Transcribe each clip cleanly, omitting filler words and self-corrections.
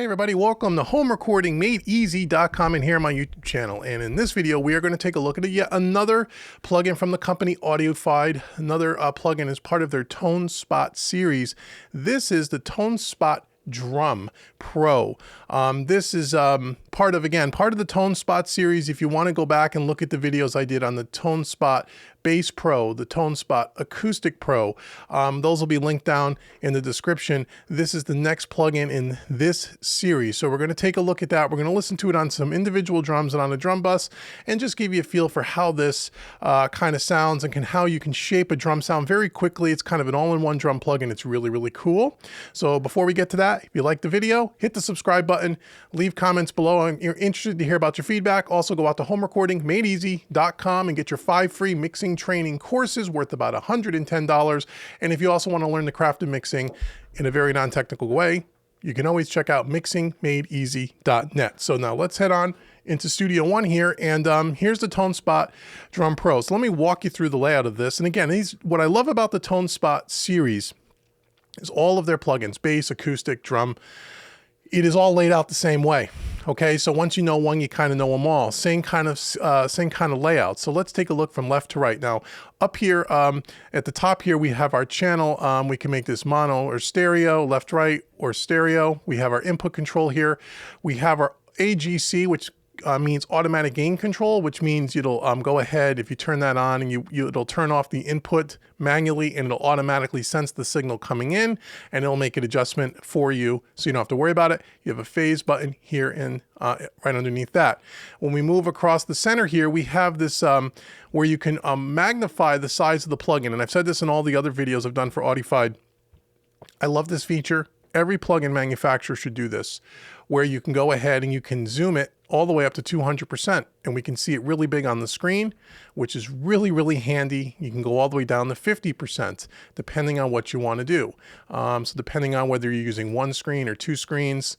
everybody, welcome to HomeRecordingMadeEasy.com and here on my YouTube channel. And in this video, we are going to take a look at yet another plugin from the company Audified. Another plugin is part of their ToneSpot series. This is the ToneSpot Drum Pro. This is part of the ToneSpot series. If you want to go back and look at the videos I did on the ToneSpot Bass Pro, the ToneSpot Acoustic Pro, those will be linked down in the description. This is the next plugin in this series. So we're going to take a look at that. We're going to listen to it on some individual drums and on a drum bus and just give you a feel for how this kind of sounds and how you can shape a drum sound very quickly. It's kind of an all-in-one drum plugin. It's really, really cool. So before we get to that, if you like the video, hit the subscribe button, leave comments below, and you're interested to hear about your feedback. Also go out to HomeRecordingMadeEasy.com and get your 5 free mixing training courses worth about $110. And if you also want to learn the craft of mixing in a very non-technical way, you can always check out mixingmadeeasy.net. So now let's head on into Studio One here, and here's the ToneSpot Drum Pro. So let me walk you through the layout of this. And again, what I love about the ToneSpot series is all of their plugins, bass, acoustic, drum, it is all laid out the same way. Okay, so once you know one, you kind of know them all. Same kind of layout. So let's take a look from left to right. Now, up here at the top here, we have our channel. We can make this mono or stereo, left, right, or stereo. We have our input control here. We have our AGC, which means automatic gain control, which means it'll go ahead if you turn that on, and it'll turn off the input manually, and it'll automatically sense the signal coming in, and it'll make an adjustment for you, so you don't have to worry about it. You have a phase button here and right underneath that. When we move across the center here, we have this where you can magnify the size of the plugin, and I've said this in all the other videos I've done for Audified. I love this feature. Every plugin manufacturer should do this, where you can go ahead and you can zoom it all the way up to 200%, and we can see it really big on the screen, which is really, really handy. You can go all the way down to 50%, depending on what you want to do. So depending on whether you're using one screen or two screens,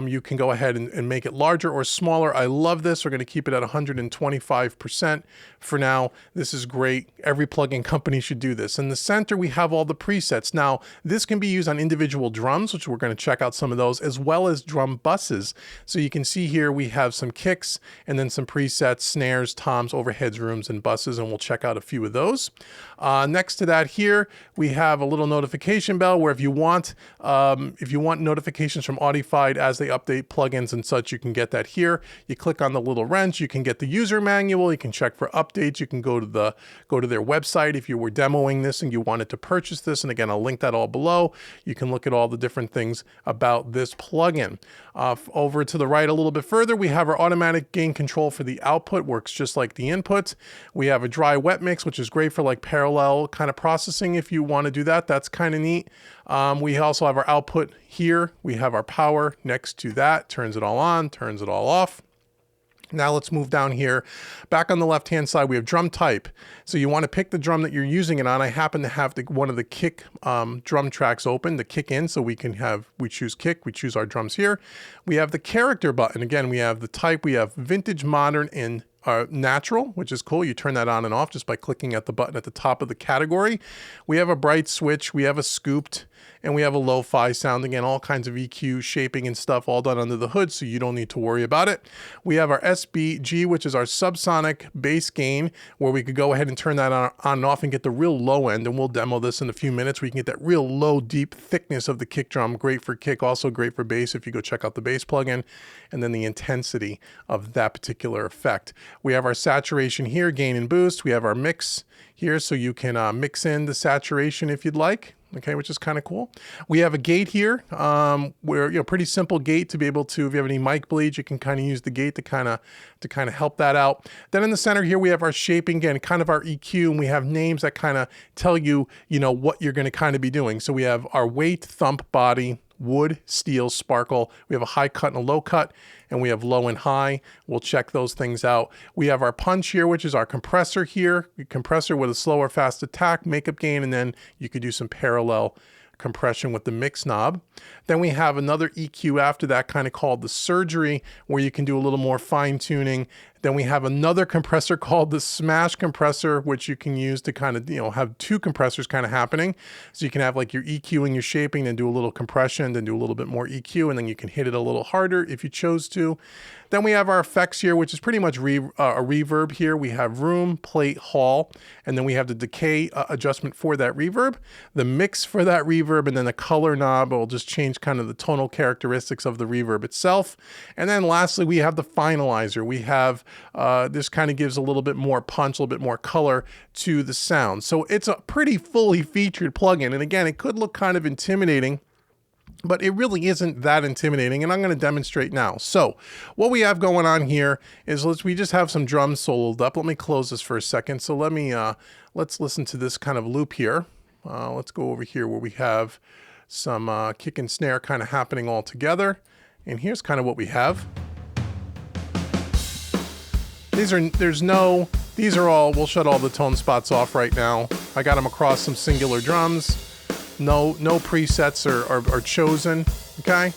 you can go ahead and make it larger or smaller. I love this. We're going to keep it at 125% for now. This is great. Every plugin company should do this. In the center, we have all the presets. Now, this can be used on individual drums, which we're going to check out some of those, as well as drum buses. So you can see here we have some kicks and then some presets, snares, toms, overheads, rooms, and buses, and we'll check out a few of those. Next to that here, we have a little notification bell where if you want notifications from Audified as they update plugins and such, you can get that here. You click on the little wrench, you can get the user manual, you can check for updates, you can go to their website if you were demoing this and you wanted to purchase this, and again, I'll link that all below. You can look at all the different things about this plugin. Over to the right a little bit further, we have our automatic gain control for the output, works just like the input. We have a dry wet mix, which is great for like parallel kind of processing if you want to do that. That's kind of neat. We also have our output here. We have our power next to that, turns it all on, turns it all off. Now let's move down here. Back on the left-hand side, we have drum type. So you want to pick the drum that you're using it on. I happen to have one of the kick drum tracks open, the kick in, so we choose kick, we choose our drums here. We have the character button. Again, we have the type, we have vintage, modern, and natural, which is cool. You turn that on and off just by clicking at the button at the top of the category. We have a bright switch, we have a scooped, and we have a lo-fi sound. Again, all kinds of EQ, shaping, and stuff all done under the hood, so you don't need to worry about it. We have our SBG, which is our subsonic bass gain, where we could go ahead and turn that on and off and get the real low end, and we'll demo this in a few minutes. We can get that real low, deep thickness of the kick drum. Great for kick, also great for bass if you go check out the bass plugin, and then the intensity of that particular effect. We have our saturation here, gain and boost. We have our mix here, so you can mix in the saturation if you'd like. Okay, which is kind of cool. We have a gate here, where pretty simple gate to be able to, if you have any mic bleeds, you can kind of use the gate to kind of help that out. Then in the center here, we have our shaping, again, kind of our EQ, and we have names that kind of tell you, what you're going to kind of be doing. So we have our weight, thump, body, wood, steel, sparkle. We have a high cut and a low cut, and we have low and high. We'll check those things out. We have our punch here, which is our compressor here. Compressor with a slow or fast attack, makeup gain, and then you could do some parallel compression with the mix knob. Then we have another EQ after that, kind of called the surgery, where you can do a little more fine tuning Then we have another compressor called the Smash compressor, which you can use to kind of, have two compressors kind of happening. So you can have like your EQ and your shaping, and do a little compression, then do a little bit more EQ, and then you can hit it a little harder if you chose to. Then we have our effects here, which is pretty much a reverb here. We have room, plate, hall, and then we have the decay adjustment for that reverb, the mix for that reverb, and then the color knob will just change kind of the tonal characteristics of the reverb itself. And then lastly, we have the finalizer. We have, this kind of gives a little bit more punch, a little bit more color to the sound. So it's a pretty fully featured plugin. And again, it could look kind of intimidating, but it really isn't that intimidating, and I'm going to demonstrate now. So what we have going on here is we just have some drums soloed up. Let me close this for a second. So let's listen to this kind of loop here. Let's go over here where we have some kick and snare kind of happening all together. And here's kind of what we have. These are all, we'll shut all the tone spots off right now. I got them across some singular drums. No presets are chosen, okay?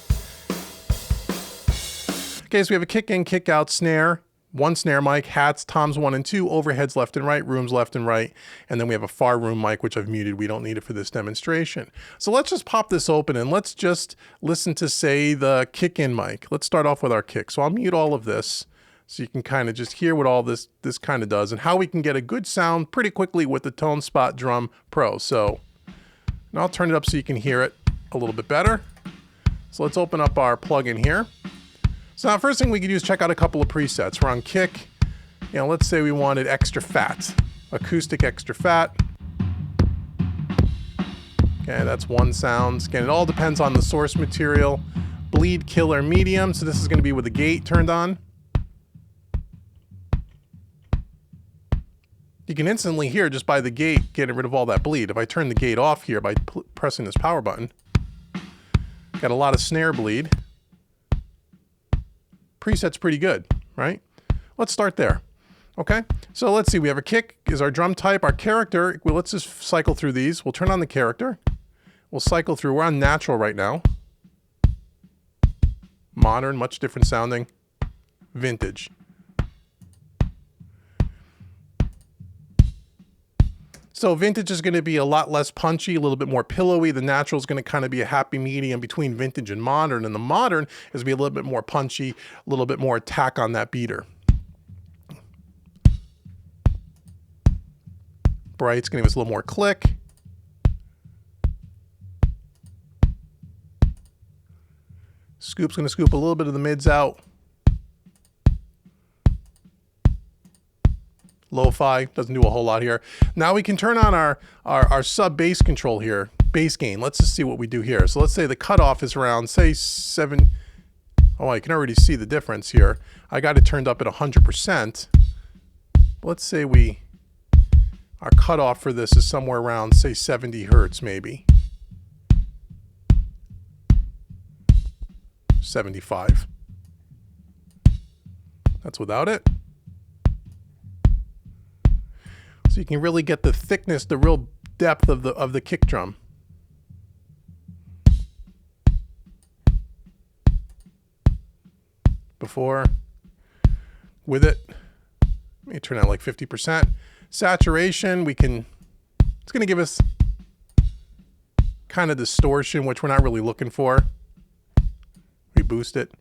Okay, so we have a kick in, kick out snare, one snare mic, hats, toms 1 and 2, overheads left and right, rooms left and right, and then we have a far room mic, which I've muted. We don't need it for this demonstration. So let's just pop this open and let's just listen to, say, the kick in mic. Let's start off with our kick. So I'll mute all of this so you can kind of just hear what all this kind of does and how we can get a good sound pretty quickly with the ToneSpot Drum Pro. So and I'll turn it up so you can hear it a little bit better. So let's open up our plugin here. So now first thing we could do is check out a couple of presets. We're on kick. Let's say we wanted extra fat, acoustic extra fat. Okay, that's one sound. Again, it all depends on the source material. Bleed, killer, medium. So this is going to be with the gate turned on. You can instantly hear just by the gate getting rid of all that bleed. If I turn the gate off here by pressing this power button, got a lot of snare bleed. Preset's pretty good, right? Let's start there. Okay, so let's see. We have a kick is our drum type. Our character, well, let's just cycle through these. We'll turn on the character. We'll cycle through. We're on natural right now. Modern, much different sounding. Vintage. So vintage is going to be a lot less punchy, a little bit more pillowy. The natural is going to kind of be a happy medium between vintage and modern. And the modern is going to be a little bit more punchy, a little bit more attack on that beater. Bright's going to give us a little more click. Scoop's going to scoop a little bit of the mids out. Lo-fi, doesn't do a whole lot here. Now we can turn on our sub bass control here, bass gain. Let's just see what we do here. So let's say the cutoff is around, say 7. Oh, I can already see the difference here. I got it turned up at 100%. Let's say our cutoff for this is somewhere around, say 70 hertz maybe. 75. That's without it. So you can really get the thickness, the real depth of the kick drum. Before, with it, let me turn out like 50%. Saturation, it's going to give us kind of distortion, which we're not really looking for. We boost it.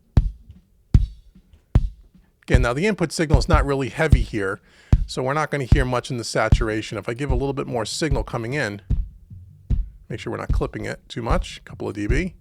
Again, now the input signal is not really heavy here, so we're not going to hear much in the saturation. If I give a little bit more signal coming in, make sure we're not clipping it too much, a couple of dB.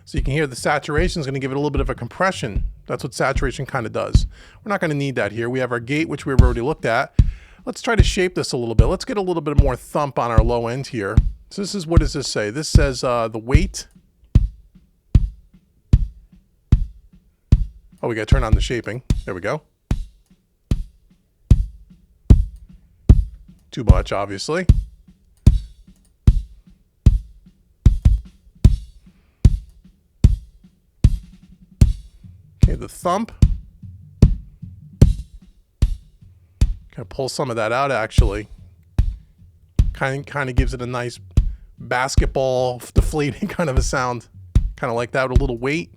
So you can hear the saturation is going to give it a little bit of a compression. That's what saturation kind of does. We're not going to need that here. We have our gate, which we've already looked at. Let's try to shape this a little bit. Let's get a little bit more thump on our low end here. So this is, what does this say? This says the weight. Oh, we got to turn on the shaping. There we go. Too much, obviously. Okay, the thump. Kind of pull some of that out, actually. Kind of gives it a nice basketball deflating kind of a sound. Kind of like that with a little weight.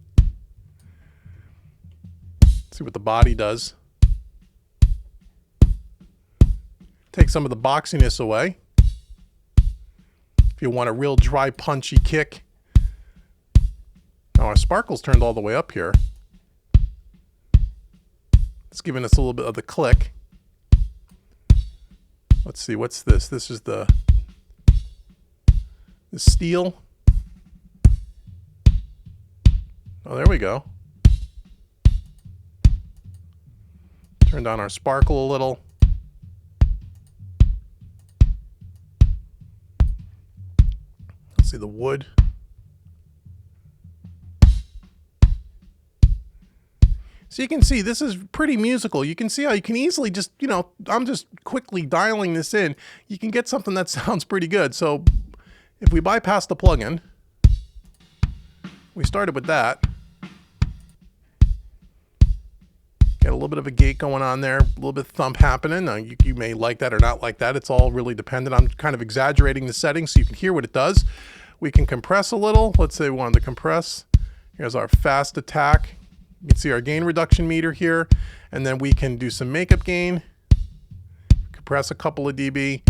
See what the body does. Take some of the boxiness away. If you want a real dry, punchy kick. Now our sparkle's turned all the way up here. It's giving us a little bit of the click. Let's see, what's this? This is the steel. Oh, there we go. Turn down our sparkle a little. Let's see the wood. So you can see this is pretty musical. You can see how you can easily just, you know, I'm just quickly dialing this in. You can get something that sounds pretty good. So if we bypass the plugin, we started with that. Get a little bit of a gate going on there, a little bit of thump happening. Now you may like that or not like that. It's all really dependent. I'm kind of exaggerating the settings so you can hear what it does. We can compress a little. Let's say we wanted to compress. Here's our fast attack. You can see our gain reduction meter here, and then we can do some makeup gain, compress a couple of dB.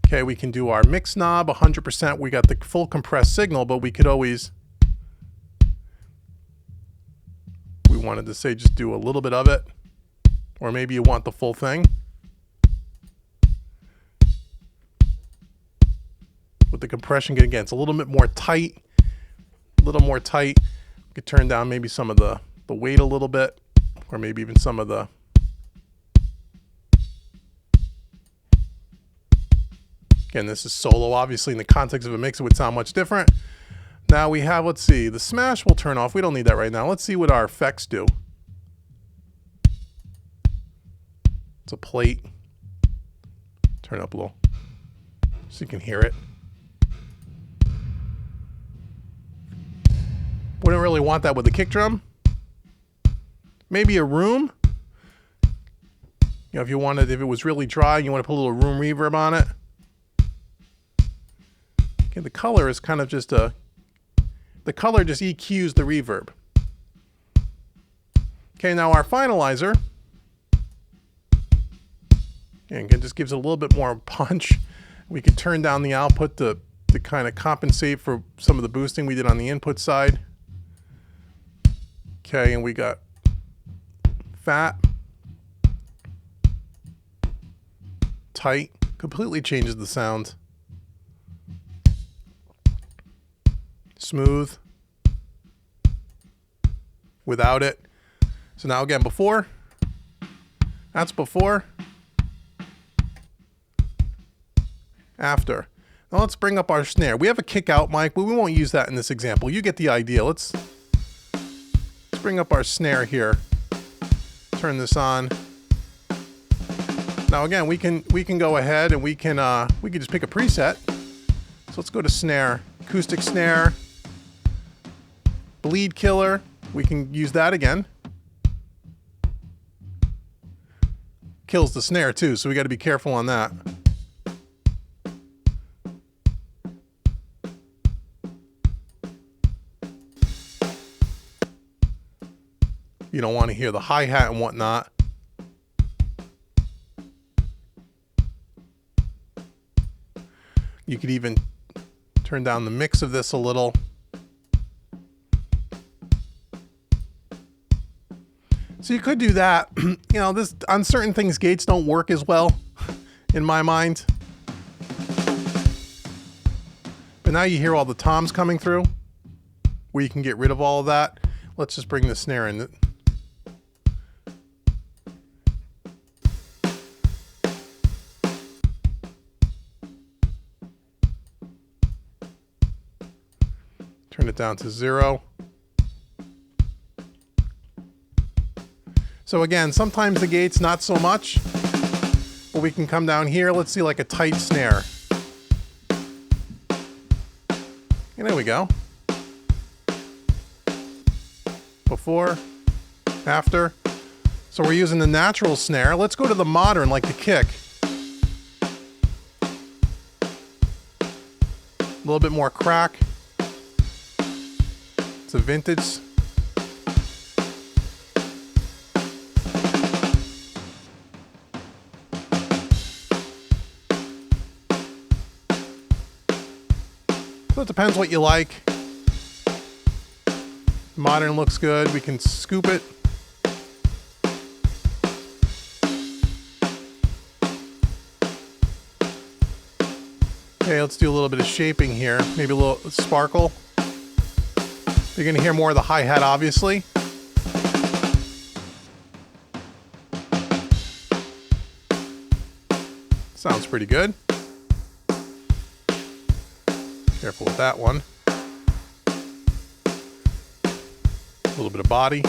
Okay, we can do our mix knob 100%. We got the full compressed signal, but we could always, we wanted to say just do a little bit of it, or maybe you want the full thing. With the compression, again, it's a little bit more tight, a little more tight. Could turn down maybe some of the weight a little bit, or maybe even some of the, again, this is solo. Obviously in the context of a mix it would sound much different. Now we have, let's see, the smash will turn off. We don't need that right now. Let's see what our effects do. It's a plate. Turn up a little so you can hear it. Wouldn't really want that with a kick drum. Maybe a room. You know, if you wanted, if it was really dry, you want to put a little room reverb on it. Okay, the color is kind of just the color just EQs the reverb. Okay, now our finalizer, and it just gives it a little bit more punch. We could turn down the output to kind of compensate for some of the boosting we did on the input side. Okay, and we got fat, tight, completely changes the sound. Smooth, without it. So now again, before, that's before, after. Now let's bring up our snare. We have a kick out mic, but we won't use that in this example. You get the idea. Let's bring up our snare here. Turn this on. Now again, we can go ahead and we can just pick a preset. So let's go to snare, acoustic snare, bleed killer. We can use that again. Kills the snare too, so we got to be careful on that. You don't want to hear the hi-hat and whatnot. You could even turn down the mix of this a little. So you could do that. You know, this on certain things gates don't work as well in my mind. But now you hear all the toms coming through where you can get rid of all of that. Let's just bring the snare in. Turn it down to 0. So again, sometimes the gates not so much, but we can come down here. Let's see, like a tight snare. And there we go. Before, after. So we're using the natural snare. Let's go to the modern, like the kick. A little bit more crack. It's a vintage. it depends what you like. Modern looks good. We can scoop it. Okay, let's do a little bit of shaping here. Maybe a little sparkle. You're going to hear more of the hi-hat, obviously. Sounds pretty good. Careful with that one. A little bit of body.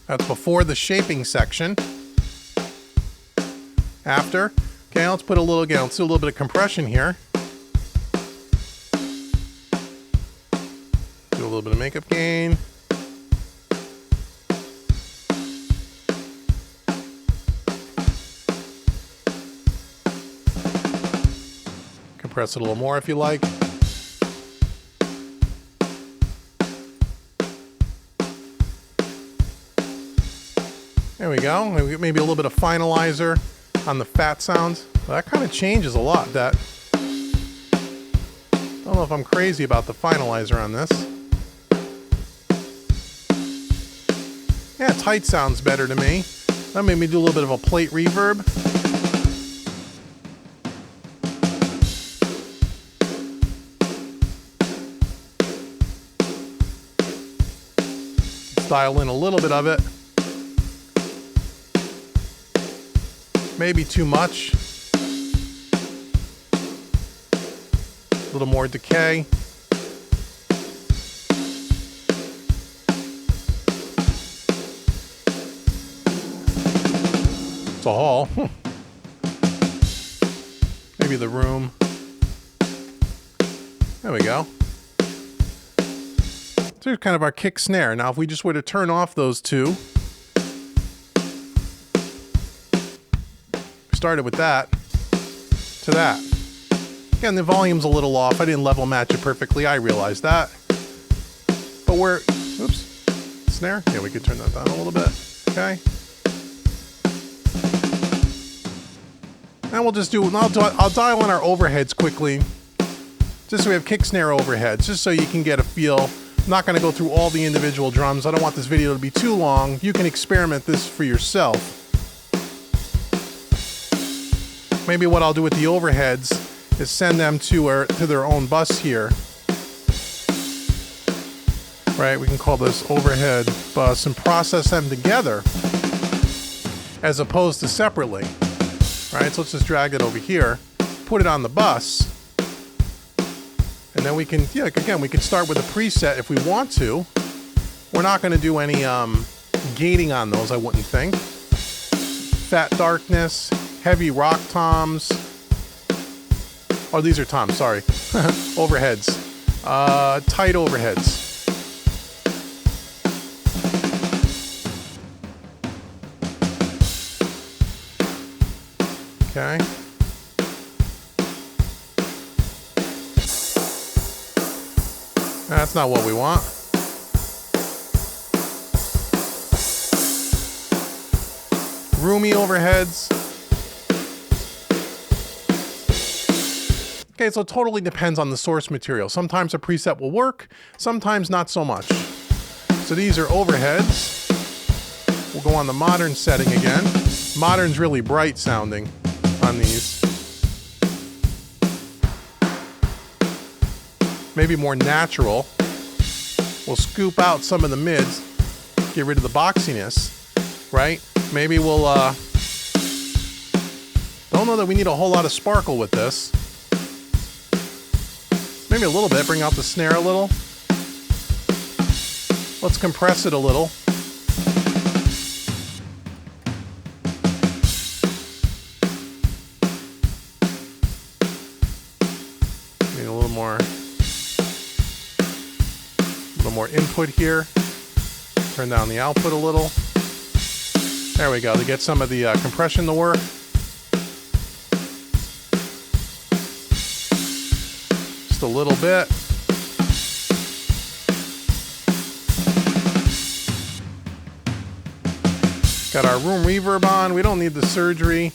That's before the shaping section. After. Okay, let's put a little, again, let's do a little bit of compression here. Do a little bit of makeup gain. Compress it a little more if you like. There we go. Maybe a little bit of finalizer on the fat sounds. Well, that kind of changes a lot. That, I don't know if I'm crazy about the finalizer on this. Yeah, tight sounds better to me. That made me do a little bit of a plate reverb. Let's dial in a little bit of it. Maybe too much. A little more decay. It's a haul. Maybe the room. There we go. So here's kind of our kick snare. Now if we just were to turn off those two, started with that to that. Again, the volume's a little off. I didn't level match it perfectly. I realize that. But we're, oops, snare. Yeah, we could turn that down a little bit. Okay. And we'll just do, I'll dial in our overheads quickly. Just so we have kick snare overheads, just so you can get a feel. I'm not going to go through all the individual drums. I don't want this video to be too long. You can experiment this for yourself. Maybe what I'll do with the overheads is send them to their own bus here. Right, we can call this overhead bus and process them together as opposed to separately. Right, so let's just drag it over here, put it on the bus, and then we can, yeah, again, we can start with a preset if we want to. We're not going to do any gating on those, I wouldn't think. Fat darkness. Heavy rock toms. Oh, these are toms, sorry. Overheads. Tight overheads. Okay. That's not what we want. Roomy overheads. Okay, so it totally depends on the source material. Sometimes a preset will work, sometimes not so much. So these are overheads. We'll go on the modern setting again. Modern's really bright sounding on these. Maybe more natural. We'll scoop out some of the mids, get rid of the boxiness, right? Maybe we'll, don't know that we need a whole lot of sparkle with this. Maybe a little bit, bring out the snare a little. Let's compress it a little. Need a little more input here. Turn down the output a little. There we go, to get some of the compression to work. a little bit. Got our room reverb on. We don't need the surgery.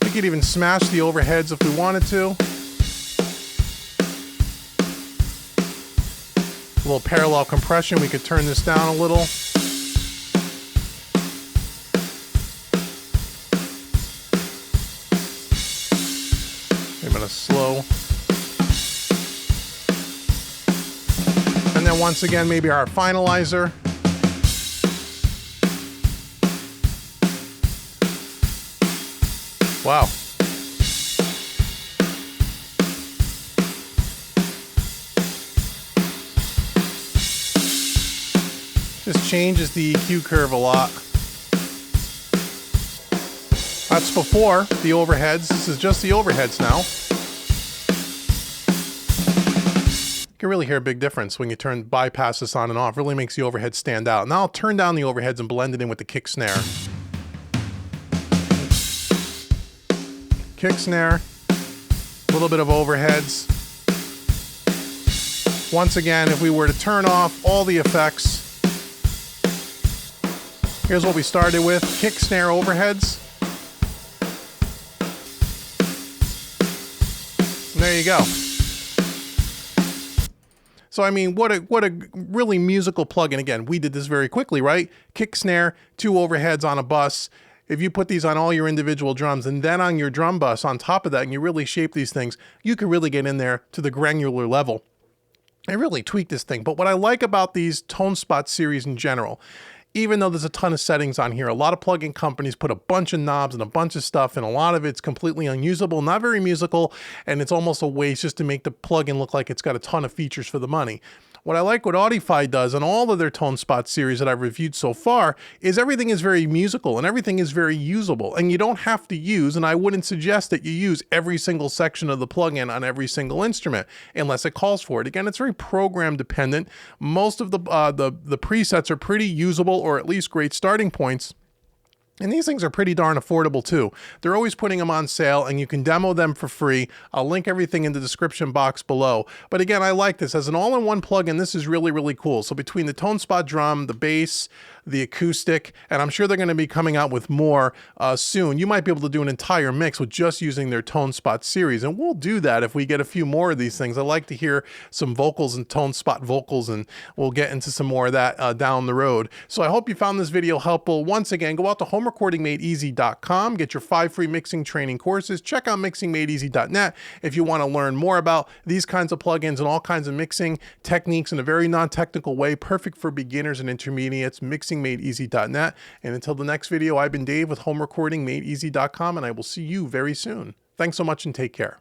We could even smash the overheads if we wanted to. A little parallel compression. We could turn this down a little. I'm gonna slow. And then once again, maybe our finalizer. Wow. Just changes the EQ curve a lot. That's before the overheads. This is just the overheads now. You can really hear a big difference when you bypass this on and off. Really makes the overhead stand out. Now I'll turn down the overheads and blend it in with the kick snare. Kick snare, a little bit of overheads. Once again, if we were to turn off all the effects, here's what we started with: kick snare, overheads. And there you go. So I mean, what a really musical plugin. Again, we did this very quickly, right? Kick snare, 2 overheads on a bus. If you put these on all your individual drums and then on your drum bus on top of that, and you really shape these things, you can really get in there to the granular level and really tweak this thing. But what I like about these ToneSpot series in general, even though there's a ton of settings on here, a lot of plugin companies put a bunch of knobs and a bunch of stuff, and a lot of it's completely unusable, not very musical, and it's almost a waste just to make the plugin look like it's got a ton of features for the money. What I like what Audified does on all of their ToneSpot series that I've reviewed so far is everything is very musical and everything is very usable, and you don't have to use, and I wouldn't suggest that you use every single section of the plugin on every single instrument unless it calls for it. Again, it's very program dependent. Most of the presets are pretty usable, or at least great starting points. And these things are pretty darn affordable too. They're always putting them on sale, and you can demo them for free. I'll link everything in the description box below. But again, I like this. As an all-in-one plugin, this is really, really cool. So between the ToneSpot Drum, the Bass, the Acoustic, and I'm sure they're going to be coming out with more soon, you might be able to do an entire mix with just using their ToneSpot series. And we'll do that if we get a few more of these things. I like to hear some vocals and ToneSpot vocals, and we'll get into some more of that down the road. So I hope you found this video helpful. Once again, go out to homerecordingmadeeasy.com, get your 5 free mixing training courses. Check out mixingmadeeasy.net if you want to learn more about these kinds of plugins and all kinds of mixing techniques in a very non-technical way, perfect for beginners and intermediates. Mixingmadeeasy.net. And until the next video, I've been Dave with homerecordingmadeeasy.com, and I will see you very soon. Thanks so much and take care.